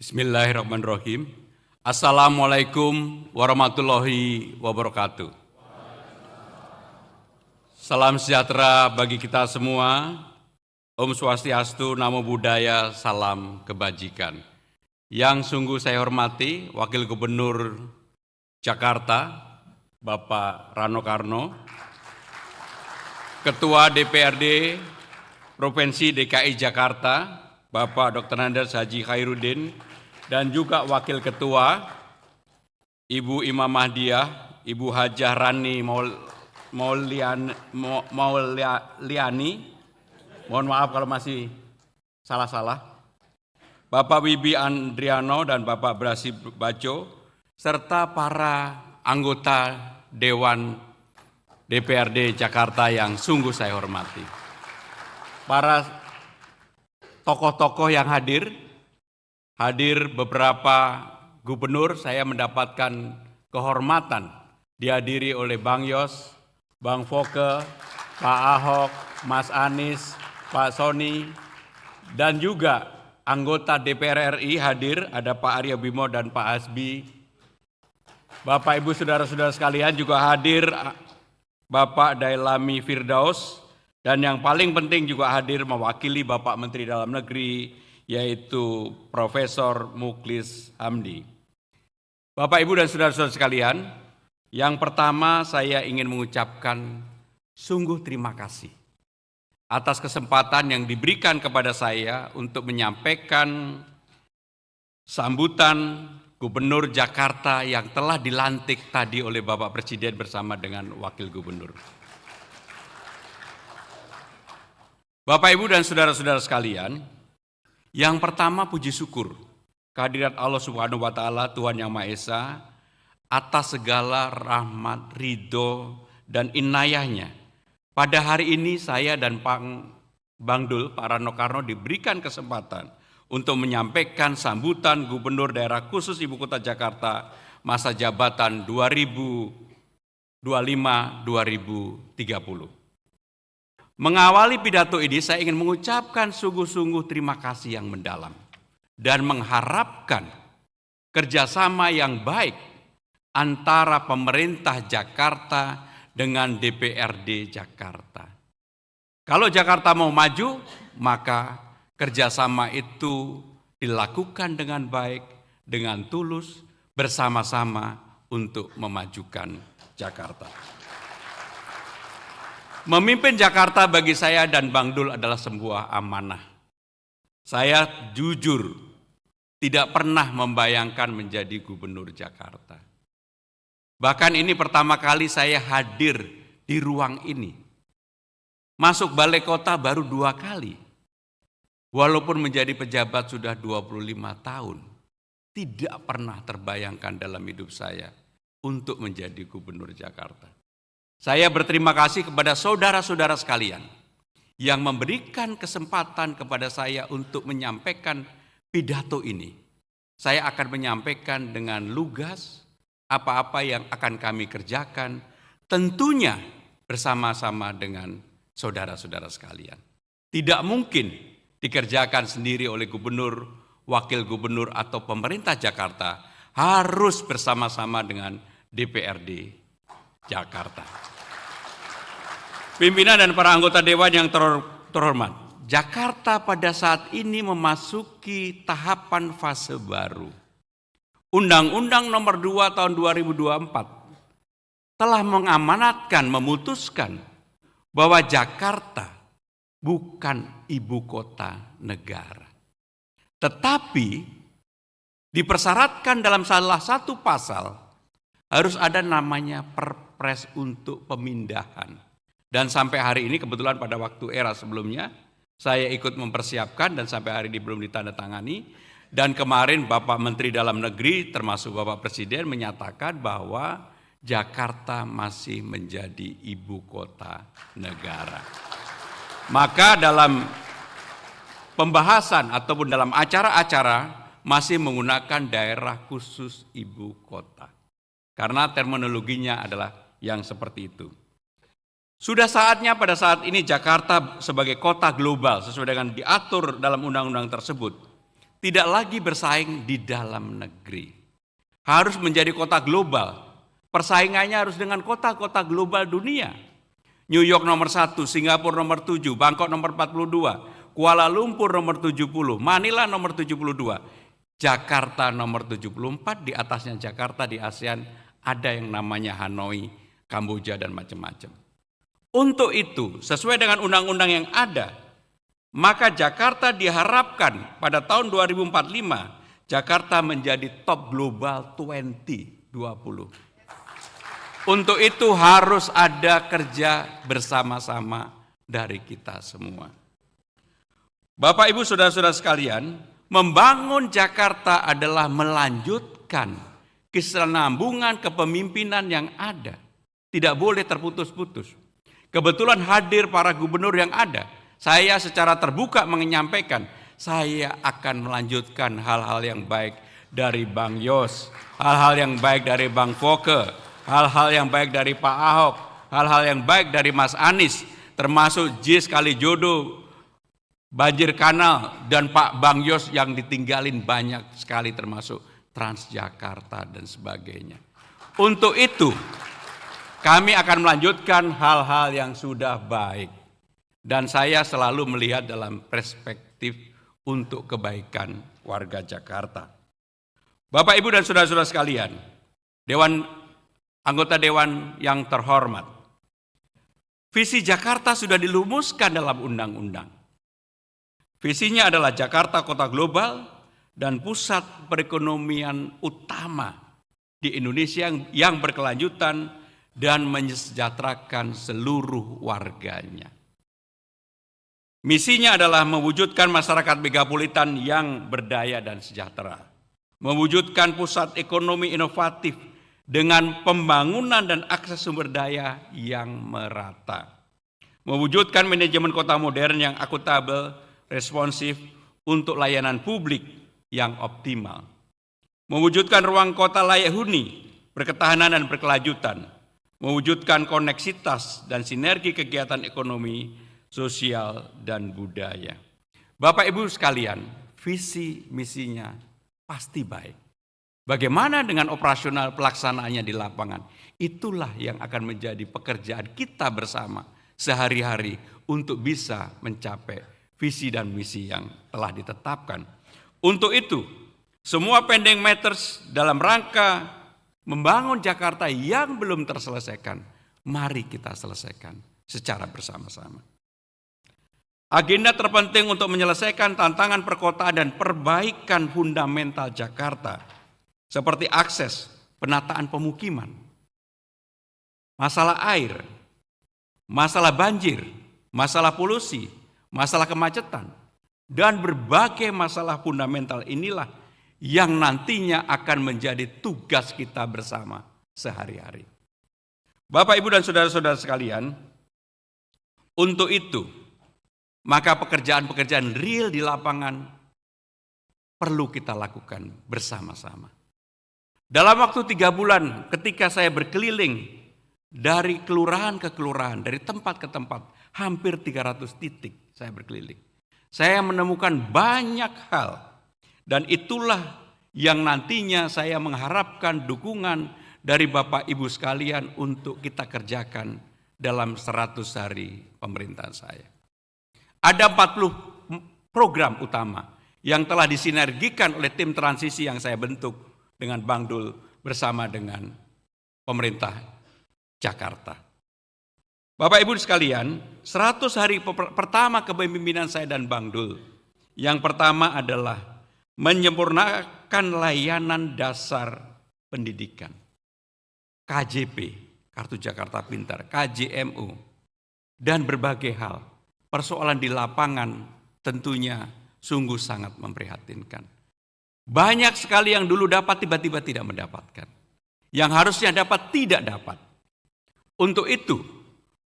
Bismillahirrahmanirrahim. Assalamualaikum warahmatullahi wabarakatuh. Salam sejahtera bagi kita semua. Om Swastiastu, Namo Buddhaya, salam kebajikan. Yang sungguh saya hormati Wakil Gubernur Jakarta, Bapak Rano Karno, Ketua DPRD Provinsi DKI Jakarta, Bapak Dr. Andes Haji Khairuddin, dan juga Wakil Ketua, Ibu Imam Mahdiyah, Ibu Hajah Rani Mauliani, mohon maaf kalau masih salah-salah, Bapak Wibi Andriano dan Bapak Brasi Baco, serta para anggota Dewan DPRD Jakarta yang sungguh saya hormati. Para tokoh-tokoh yang hadir beberapa gubernur, saya mendapatkan kehormatan dihadiri oleh Bang Yos, Bang Foke, Pak Ahok, Mas Anies, Pak Soni, dan juga anggota DPR RI hadir, ada Pak Arya Bimo dan Pak Hasbi. Bapak Ibu saudara-saudara sekalian juga hadir, Bapak Dailami Firdaus, dan yang paling penting juga hadir mewakili Bapak Menteri Dalam Negeri, yaitu Profesor Muklis Hamdi. Bapak, Ibu, dan saudara-saudara sekalian, yang pertama saya ingin mengucapkan sungguh terima kasih atas kesempatan yang diberikan kepada saya untuk menyampaikan sambutan Gubernur Jakarta yang telah dilantik tadi oleh Bapak Presiden bersama dengan Wakil Gubernur. Bapak, Ibu, dan saudara-saudara sekalian, yang pertama puji syukur kehadirat Allah Subhanahu wa Ta'ala, Tuhan Yang Maha Esa, atas segala rahmat, ridho, dan inayahnya. Pada hari ini saya dan Bang Dul, Pak Rano Karno, diberikan kesempatan untuk menyampaikan sambutan Gubernur Daerah Khusus Ibu Kota Jakarta masa jabatan 2025-2030. Mengawali pidato ini, saya ingin mengucapkan sungguh-sungguh terima kasih yang mendalam dan mengharapkan kerjasama yang baik antara pemerintah Jakarta dengan DPRD Jakarta. Kalau Jakarta mau maju, maka kerjasama itu dilakukan dengan baik, dengan tulus, bersama-sama untuk memajukan Jakarta. Memimpin Jakarta bagi saya dan Bang Dul adalah sebuah amanah. Saya jujur tidak pernah membayangkan menjadi gubernur Jakarta. Bahkan ini pertama kali saya hadir di ruang ini. Masuk balai kota baru 2 kali. Walaupun menjadi pejabat sudah 25 tahun, tidak pernah terbayangkan dalam hidup saya untuk menjadi gubernur Jakarta. Saya berterima kasih kepada saudara-saudara sekalian yang memberikan kesempatan kepada saya untuk menyampaikan pidato ini. Saya akan menyampaikan dengan lugas apa-apa yang akan kami kerjakan, tentunya bersama-sama dengan saudara-saudara sekalian. Tidak mungkin dikerjakan sendiri oleh gubernur, wakil gubernur, atau pemerintah Jakarta, harus bersama-sama dengan DPRD Jakarta. Pimpinan dan para anggota Dewan yang terhormat, Jakarta pada saat ini memasuki tahapan fase baru. Undang-Undang Nomor 2 Tahun 2024 telah mengamanatkan, memutuskan bahwa Jakarta bukan ibu kota negara. Tetapi dipersyaratkan dalam salah satu pasal harus ada namanya perpres untuk pemindahan. Dan sampai hari ini kebetulan pada waktu era sebelumnya saya ikut mempersiapkan dan sampai hari ini belum ditandatangani. Dan kemarin Bapak Menteri Dalam Negeri termasuk Bapak Presiden menyatakan bahwa Jakarta masih menjadi ibu kota negara. Maka dalam pembahasan ataupun dalam acara-acara masih menggunakan daerah khusus ibu kota. Karena terminologinya adalah yang seperti itu. Sudah saatnya pada saat ini Jakarta sebagai kota global sesuai dengan diatur dalam undang-undang tersebut tidak lagi bersaing di dalam negeri. Harus menjadi kota global. Persaingannya harus dengan kota-kota global dunia. New York nomor 1, Singapura nomor 7, Bangkok nomor 42, Kuala Lumpur nomor 70, Manila nomor 72, Jakarta nomor 74, di atasnya Jakarta di ASEAN ada yang namanya Hanoi, Kamboja dan macam-macam. Untuk itu, sesuai dengan undang-undang yang ada, maka Jakarta diharapkan pada tahun 2045 Jakarta menjadi top global 2020. Untuk itu harus ada kerja bersama-sama dari kita semua. Bapak Ibu Saudara-saudara sekalian, membangun Jakarta adalah melanjutkan kesinambungan kepemimpinan yang ada. Tidak boleh terputus-putus. Kebetulan hadir para gubernur yang ada. Saya secara terbuka menyampaikan, saya akan melanjutkan hal-hal yang baik dari Bang Yos, hal-hal yang baik dari Bang Foke, hal-hal yang baik dari Pak Ahok, hal-hal yang baik dari Mas Anies, termasuk JIS Kalijodo, banjir kanal, dan Pak Bang Yos yang ditinggalin banyak sekali termasuk Transjakarta dan sebagainya. Untuk itu, kami akan melanjutkan hal-hal yang sudah baik. Dan saya selalu melihat dalam perspektif untuk kebaikan warga Jakarta. Bapak, Ibu, dan saudara-saudara sekalian, anggota Dewan yang terhormat, visi Jakarta sudah dilumuskan dalam undang-undang. Visinya adalah Jakarta kota global dan pusat perekonomian utama di Indonesia yang berkelanjutan dan mensejahterakan seluruh warganya. Misinya adalah mewujudkan masyarakat megapolitan yang berdaya dan sejahtera, mewujudkan pusat ekonomi inovatif dengan pembangunan dan akses sumber daya yang merata, mewujudkan manajemen kota modern yang akuntabel, responsif untuk layanan publik yang optimal, mewujudkan ruang kota layak huni, berketahanan dan berkelanjutan, mewujudkan koneksitas dan sinergi kegiatan ekonomi, sosial, dan budaya. Bapak Ibu sekalian, visi misinya pasti baik. Bagaimana dengan operasional pelaksanaannya di lapangan? Itulah yang akan menjadi pekerjaan kita bersama sehari-hari untuk bisa mencapai visi dan misi yang telah ditetapkan. Untuk itu, semua pending matters dalam rangka membangun Jakarta yang belum terselesaikan, mari kita selesaikan secara bersama-sama. Agenda terpenting untuk menyelesaikan tantangan perkotaan dan perbaikan fundamental Jakarta, seperti akses, penataan pemukiman, masalah air, masalah banjir, masalah polusi, masalah kemacetan, dan berbagai masalah fundamental inilah yang nantinya akan menjadi tugas kita bersama sehari-hari. Bapak, Ibu, dan saudara-saudara sekalian, untuk itu, maka pekerjaan-pekerjaan real di lapangan perlu kita lakukan bersama-sama. Dalam waktu 3 bulan ketika saya berkeliling dari kelurahan ke kelurahan, dari tempat ke tempat, hampir 300 titik saya berkeliling. Saya menemukan banyak hal dan itulah yang nantinya saya mengharapkan dukungan dari Bapak Ibu sekalian untuk kita kerjakan dalam 100 hari pemerintahan saya. Ada 40 program utama yang telah disinergikan oleh tim transisi yang saya bentuk dengan Bang Dul bersama dengan pemerintah Jakarta. Bapak Ibu sekalian, 100 hari pertama kepemimpinan saya dan Bang Dul. Yang pertama adalah menyempurnakan layanan dasar pendidikan. KJP, Kartu Jakarta Pintar, KJMU, dan berbagai hal. Persoalan di lapangan tentunya sungguh sangat memprihatinkan. Banyak sekali yang dulu dapat tiba-tiba tidak mendapatkan. Yang harusnya dapat tidak dapat. Untuk itu,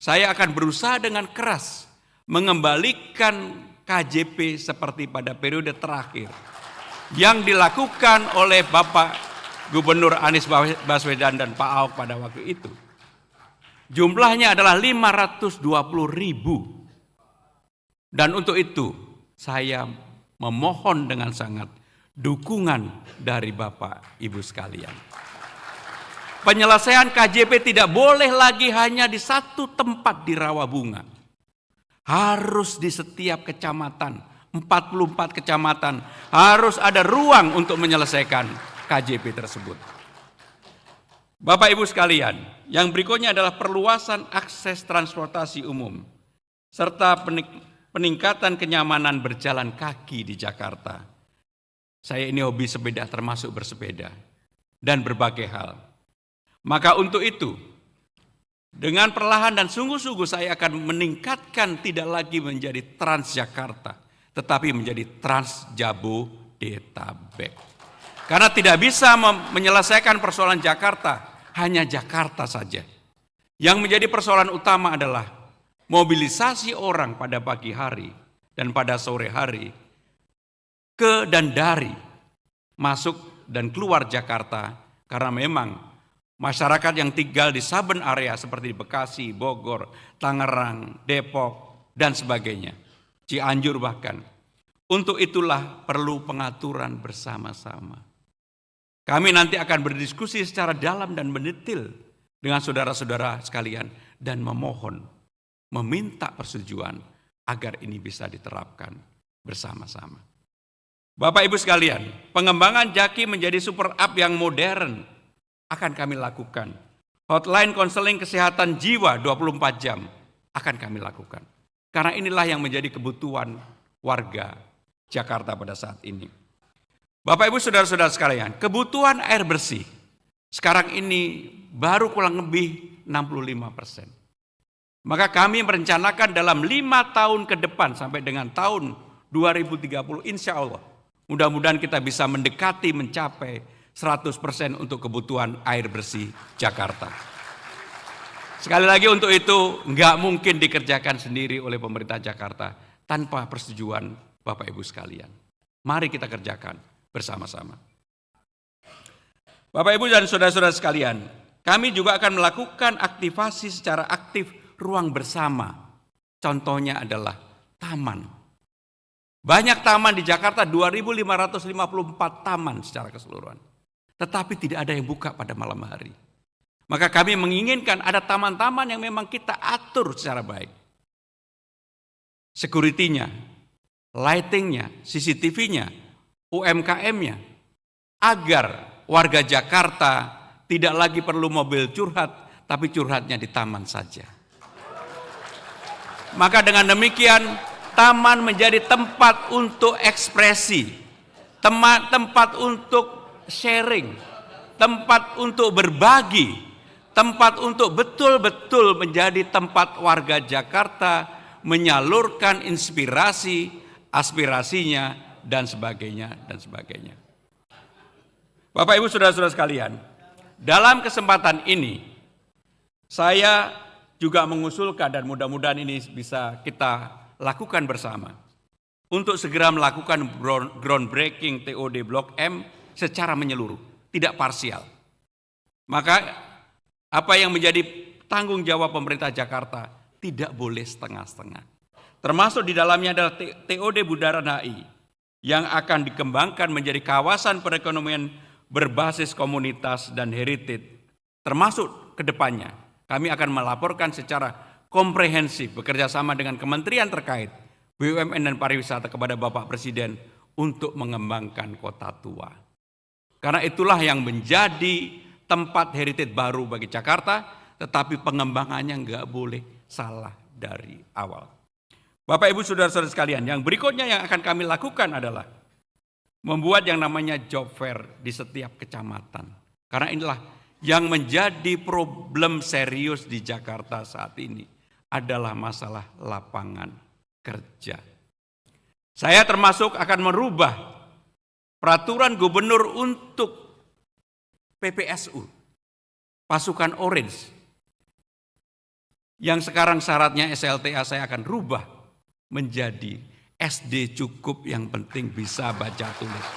saya akan berusaha dengan keras mengembalikan KJP seperti pada periode terakhir yang dilakukan oleh Bapak Gubernur Anies Baswedan dan Pak Ahok pada waktu itu. Jumlahnya adalah 520.000. Dan untuk itu saya memohon dengan sangat dukungan dari Bapak Ibu sekalian. Penyelesaian KJP tidak boleh lagi hanya di satu tempat di Rawabunga. Harus di setiap kecamatan, 44 kecamatan, harus ada ruang untuk menyelesaikan KJP tersebut. Bapak Ibu sekalian, yang berikutnya adalah perluasan akses transportasi umum, serta peningkatan kenyamanan berjalan kaki di Jakarta. Saya ini hobi sepeda, termasuk bersepeda, dan berbagai hal. Maka untuk itu, dengan perlahan dan sungguh-sungguh saya akan meningkatkan tidak lagi menjadi Transjakarta, tetapi menjadi Trans Jabodetabek. Karena tidak bisa menyelesaikan persoalan Jakarta, hanya Jakarta saja. Yang menjadi persoalan utama adalah mobilisasi orang pada pagi hari dan pada sore hari ke dan dari masuk dan keluar Jakarta, karena memang masyarakat yang tinggal di saben area seperti di Bekasi, Bogor, Tangerang, Depok, dan sebagainya, Cianjur bahkan. Untuk itulah perlu pengaturan bersama-sama. Kami nanti akan berdiskusi secara dalam dan mendetail dengan saudara-saudara sekalian dan meminta persetujuan agar ini bisa diterapkan bersama-sama. Bapak Ibu sekalian, pengembangan Jaki menjadi super app yang modern akan kami lakukan. Hotline konseling kesehatan jiwa 24 jam akan kami lakukan. Karena inilah yang menjadi kebutuhan warga Jakarta pada saat ini. Bapak Ibu saudara-saudara sekalian, kebutuhan air bersih sekarang ini baru kurang lebih 65%. Maka kami merencanakan dalam 5 tahun ke depan sampai dengan tahun 2030 insya Allah, mudah-mudahan kita bisa mendekati mencapai 100% untuk kebutuhan air bersih Jakarta. Sekali lagi untuk itu nggak mungkin dikerjakan sendiri oleh pemerintah Jakarta tanpa persetujuan Bapak Ibu sekalian. Mari kita kerjakan bersama-sama. Bapak Ibu dan saudara-saudara sekalian, kami juga akan melakukan aktivasi secara aktif ruang bersama. Contohnya adalah taman. Banyak taman di Jakarta, 2.554 taman secara keseluruhan. Tetapi tidak ada yang buka pada malam hari. Maka kami menginginkan ada taman-taman yang memang kita atur secara baik. Security-nya, lighting-nya, CCTV-nya, UMKM-nya, agar warga Jakarta tidak lagi perlu mobil curhat, tapi curhatnya di taman saja. Maka dengan demikian, taman menjadi tempat untuk ekspresi, tempat untuk sharing, tempat untuk berbagi, tempat untuk betul-betul menjadi tempat warga Jakarta menyalurkan inspirasi, aspirasinya, dan sebagainya, dan sebagainya. Bapak Ibu saudara-saudara sekalian, dalam kesempatan ini, saya juga mengusulkan dan mudah-mudahan ini bisa kita lakukan bersama, untuk segera melakukan groundbreaking TOD Blok M secara menyeluruh, tidak parsial. Maka apa yang menjadi tanggung jawab pemerintah Jakarta tidak boleh setengah-setengah. Termasuk di dalamnya adalah TOD Bundaran HI yang akan dikembangkan menjadi kawasan perekonomian berbasis komunitas dan heritage. Termasuk ke depannya kami akan melaporkan secara komprehensif bekerja sama dengan kementerian terkait, BUMN dan pariwisata kepada Bapak Presiden untuk mengembangkan kota tua. Karena itulah yang menjadi tempat heritage baru bagi Jakarta, tetapi pengembangannya nggak boleh salah dari awal. Bapak Ibu saudara-saudara sekalian, yang berikutnya yang akan kami lakukan adalah membuat yang namanya job fair di setiap kecamatan. Karena inilah yang menjadi problem serius di Jakarta saat ini adalah masalah lapangan kerja. Saya termasuk akan merubah peraturan gubernur untuk PPSU, pasukan orange, yang sekarang syaratnya SLTA saya akan rubah menjadi SD cukup yang penting bisa baca tulis.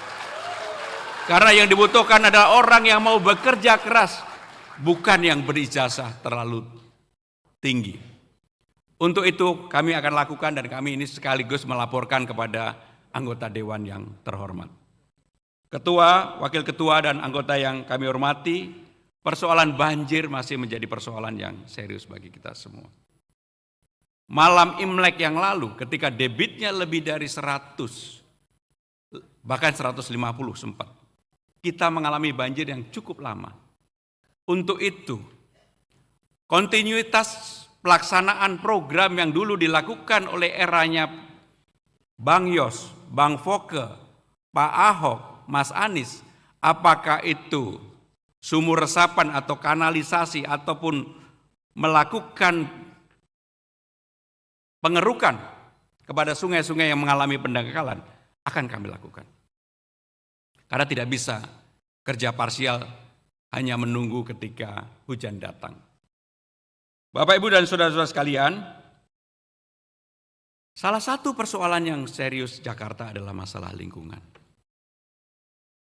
Karena yang dibutuhkan adalah orang yang mau bekerja keras, bukan yang berijazah terlalu tinggi. Untuk itu kami akan lakukan dan kami ini sekaligus melaporkan kepada anggota Dewan yang terhormat. Ketua, Wakil Ketua, dan anggota yang kami hormati, persoalan banjir masih menjadi persoalan yang serius bagi kita semua. Malam Imlek yang lalu ketika debitnya lebih dari 100, bahkan 150 sempat, kita mengalami banjir yang cukup lama. Untuk itu, kontinuitas pelaksanaan program yang dulu dilakukan oleh eranya Bang Yos, Bang Foke, Pak Ahok, Mas Anies, apakah itu sumur resapan atau kanalisasi ataupun melakukan pengerukan kepada sungai-sungai yang mengalami pendangkalan, akan kami lakukan. Karena tidak bisa kerja parsial hanya menunggu ketika hujan datang. Bapak, Ibu, dan saudara-saudara sekalian, salah satu persoalan yang serius Jakarta adalah masalah lingkungan.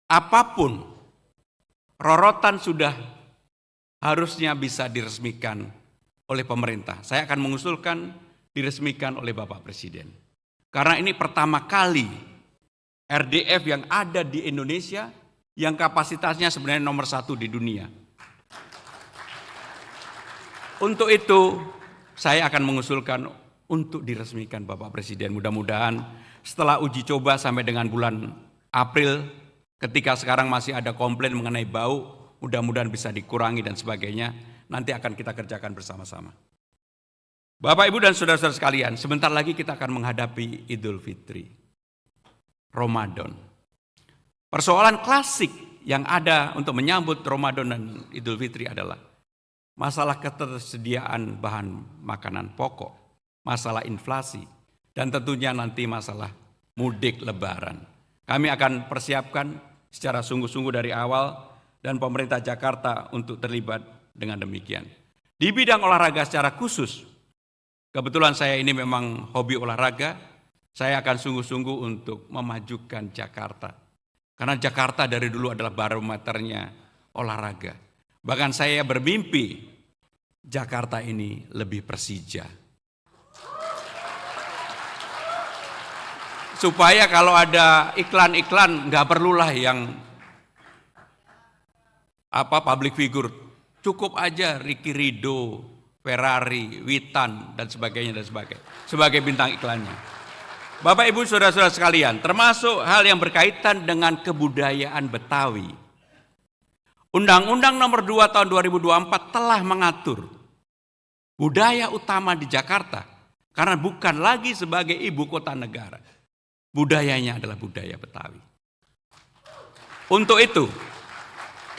Apapun rorotan sudah harusnya bisa diresmikan oleh pemerintah. Saya akan mengusulkan diresmikan oleh Bapak Presiden. Karena ini pertama kali RDF yang ada di Indonesia yang kapasitasnya sebenarnya nomor 1 di dunia. Untuk itu saya akan mengusulkan untuk diresmikan Bapak Presiden. Mudah-mudahan setelah uji coba sampai dengan bulan April, ketika sekarang masih ada komplain mengenai bau, mudah-mudahan bisa dikurangi dan sebagainya. Nanti akan kita kerjakan bersama-sama. Bapak, Ibu, dan saudara-saudara sekalian, sebentar lagi kita akan menghadapi Idul Fitri, Ramadan. Persoalan klasik yang ada untuk menyambut Ramadan dan Idul Fitri adalah masalah ketersediaan bahan makanan pokok, masalah inflasi, dan tentunya nanti masalah mudik lebaran. Kami akan persiapkan secara sungguh-sungguh dari awal dan pemerintah Jakarta untuk terlibat dengan demikian. Di bidang olahraga secara khusus, kebetulan saya ini memang hobi olahraga, saya akan sungguh-sungguh untuk memajukan Jakarta. Karena Jakarta dari dulu adalah barometernya olahraga. Bahkan saya bermimpi Jakarta ini lebih Persija. Supaya kalau ada iklan-iklan nggak perlulah yang public figure, cukup aja Ricky Ridho, Ferrari, Witan dan sebagainya sebagai bintang iklannya. Bapak, Ibu, saudara-saudara sekalian, termasuk hal yang berkaitan dengan kebudayaan Betawi. Undang-Undang Nomor 2 Tahun 2024 telah mengatur budaya utama di Jakarta karena bukan lagi sebagai ibu kota negara. Budayanya adalah budaya Betawi. Untuk itu,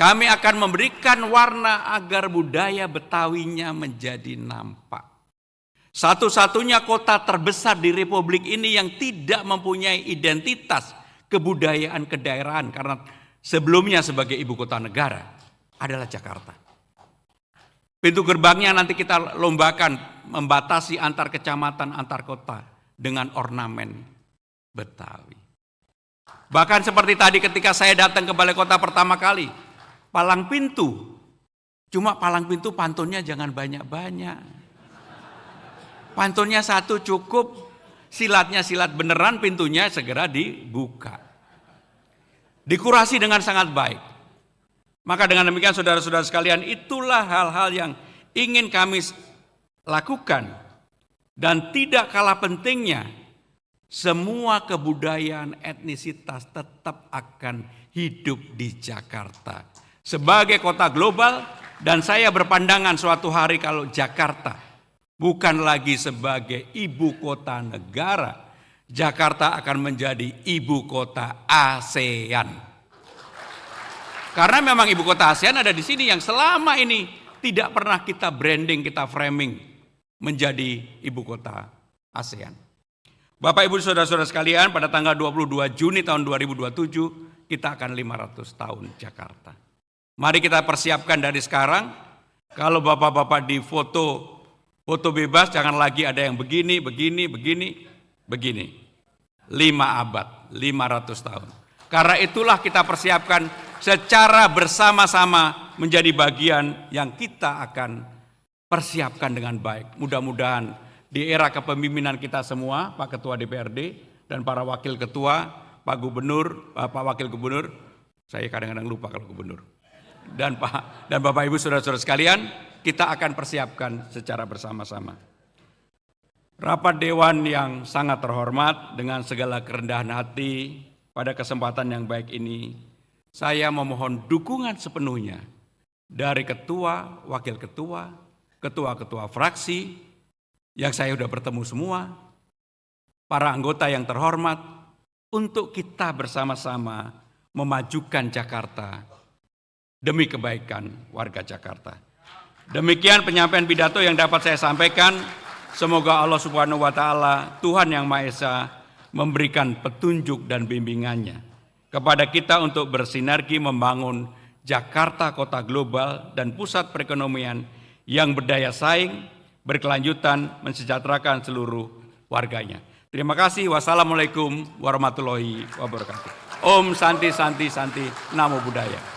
kami akan memberikan warna agar budaya Betawinya menjadi nampak. Satu-satunya kota terbesar di Republik ini yang tidak mempunyai identitas kebudayaan kedaerahan karena sebelumnya sebagai ibu kota negara adalah Jakarta. Pintu gerbangnya nanti kita lombakan membatasi antar kecamatan, antar kota dengan ornamen Betawi. Bahkan seperti tadi ketika saya datang ke balai kota pertama kali, palang pintu. Cuma palang pintu pantunnya jangan banyak-banyak. Pantunnya 1 cukup, silatnya silat beneran, pintunya segera dibuka. Dikurasi dengan sangat baik. Maka dengan demikian saudara-saudara sekalian, itulah hal-hal yang ingin kami lakukan. Dan tidak kalah pentingnya, semua kebudayaan etnisitas tetap akan hidup di Jakarta sebagai kota global, dan saya berpandangan suatu hari kalau Jakarta bukan lagi sebagai ibu kota negara, Jakarta akan menjadi ibu kota ASEAN. Karena memang ibu kota ASEAN ada di sini yang selama ini tidak pernah kita branding, kita framing menjadi ibu kota ASEAN. Bapak, Ibu, saudara-saudara sekalian, pada tanggal 22 Juni tahun 2027 kita akan 500 tahun Jakarta. Mari kita persiapkan dari sekarang. Kalau bapak-bapak di foto bebas, jangan lagi ada yang begini. 5 abad, 500 tahun. Karena itulah kita persiapkan secara bersama-sama menjadi bagian yang kita akan persiapkan dengan baik. Mudah-mudahan di era kepemimpinan kita semua, Pak Ketua DPRD dan para Wakil Ketua, Pak Gubernur, Pak Wakil Gubernur, Saya kadang-kadang lupa kalau gubernur. Dan Bapak Ibu saudara-saudara sekalian, kita akan persiapkan secara bersama-sama. Rapat Dewan yang sangat terhormat, dengan segala kerendahan hati pada kesempatan yang baik ini, saya memohon dukungan sepenuhnya dari ketua, wakil ketua, ketua-ketua fraksi yang saya sudah bertemu semua, para anggota yang terhormat, untuk kita bersama-sama memajukan Jakarta demi kebaikan warga Jakarta. Demikian penyampaian pidato yang dapat saya sampaikan. Semoga Allah Subhanahu wa Ta'ala, Tuhan Yang Maha Esa, memberikan petunjuk dan bimbingannya kepada kita untuk bersinergi membangun Jakarta kota global dan pusat perekonomian yang berdaya saing, berkelanjutan, mensejahterakan seluruh warganya. Terima kasih. Wassalamualaikum warahmatullahi wabarakatuh. Om Santi Santi Santi, Namo Buddhaya.